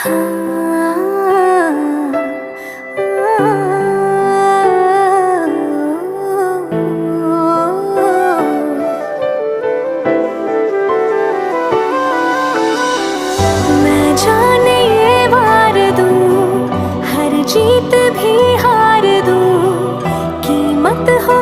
मैं जाने ये वार दूं, हर जीत भी हार दूं, कीमत हो